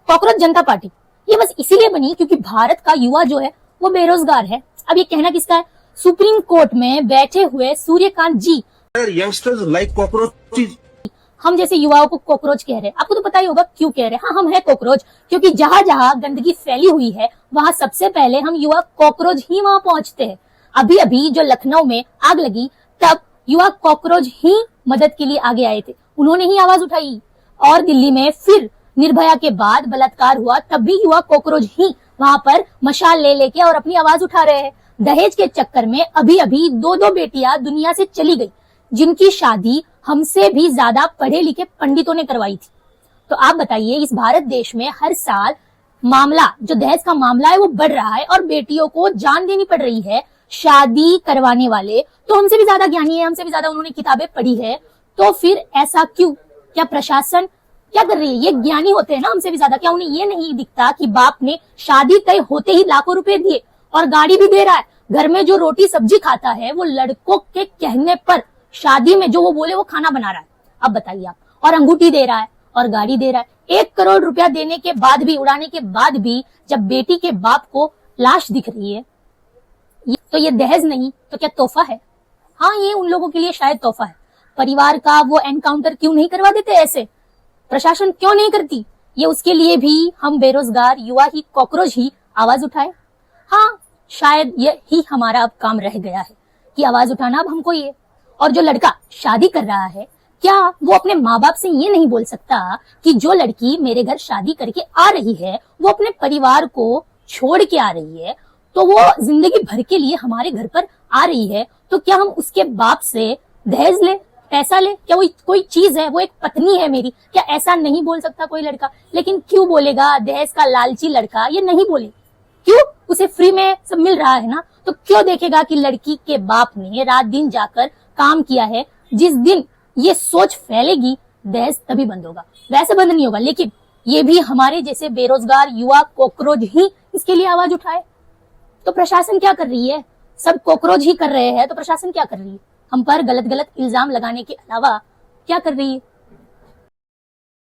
Cockroach जनता party ये बस इसीलिए बनी क्योंकि भारत का युवा जो है वो बेरोजगार है। अब ये कहना किसका है? सुप्रीम कोर्ट में बैठे हुए Suryakant ji. Youngsters like cockroach. हम जैसे युवाओं को कॉकरोच कह रहे हैं, आपको तो पता ही होगा क्यों कह रहे हैं। हाँ, हम है कॉकरोच क्योंकि जहां जहां गंदगी फैली हुई है वहां सबसे पहले हम युवा कॉकरोच ही वहां पहुंचते हैं। अभी अभी जो लखनऊ में आग लगी तब युवा कॉकरोच ही मदद के लिए आगे आए थे, उन्होंने ही आवाज उठाई। और दिल्ली में फिर निर्भया के बाद बलात्कार हुआ तब भी युवा कॉकरोच ही वहां पर मशाल ले लेके और अपनी आवाज उठा रहे हैं। दहेज के चक्कर में अभी अभी 2-2 बेटियां दुनिया से चली गई जिनकी शादी हमसे भी ज्यादा पढ़े लिखे पंडितों ने करवाई थी। तो आप बताइए, इस भारत देश में हर साल मामला जो दहेज का मामला है वो बढ़ रहा है और बेटियों को जान देनी पड़ रही है। शादी करवाने वाले तो हमसे भी ज्यादा ज्ञानी है, हमसे भी ज्यादा उन्होंने किताबें पढ़ी है, तो फिर ऐसा क्यों? क्या प्रशासन क्या कर रही है? ये ज्ञानी होते हैं ना हमसे भी ज्यादा, क्या उन्हें ये नहीं दिखता कि बाप ने शादी तय होते ही लाखों रुपए दिए और गाड़ी भी दे रहा है? घर में जो रोटी सब्जी खाता है वो लड़कों के कहने पर शादी में जो वो बोले वो खाना बना रहा है। अब बताइए आप, और अंगूठी दे रहा है और गाड़ी दे रहा है। 1 करोड़ रुपया देने के बाद भी, उड़ाने के बाद भी जब बेटी के बाप को लाश दिख रही है तो ये दहेज नहीं तो क्या तोहफा है? हाँ, ये उन लोगों के लिए शायद तोहफा है। परिवार का वो एनकाउंटर क्यों नहीं करवा देते? ऐसे प्रशासन क्यों नहीं करती? ये उसके लिए भी हम बेरोजगार युवा ही कॉकरोच ही आवाज उठाए। हाँ, शायद ये ही हमारा अब काम रह गया है कि आवाज उठाना अब हमको ये। और जो लड़का शादी कर रहा है, क्या वो अपने माँ बाप से ये नहीं बोल सकता कि जो लड़की मेरे घर शादी करके आ रही है वो अपने परिवार को छोड़ के आ रही है, तो वो जिंदगी भर के लिए हमारे घर पर आ रही है, तो क्या हम उसके बाप से दहेज ले, पैसा ले? क्या वो कोई चीज है? वो एक पत्नी है मेरी, क्या ऐसा नहीं बोल सकता कोई लड़का? लेकिन क्यों बोलेगा? दहेज का लालची लड़का ये नहीं बोले। क्यों? उसे फ्री में सब मिल रहा है ना, तो क्यों देखेगा कि लड़की के बाप ने रात दिन जाकर काम किया है? जिस दिन ये सोच फैलेगी दहेज तभी बंद होगा, वैसे बंद नहीं होगा। लेकिन ये भी हमारे जैसे बेरोजगार युवा कॉकरोच ही इसके लिए आवाज उठाए। तो प्रशासन क्या कर रही है? सब कॉकरोच ही कर रहे हैं तो प्रशासन क्या कर रही है? हम पर गलत गलत इल्जाम लगाने के अलावा क्या कर रही है?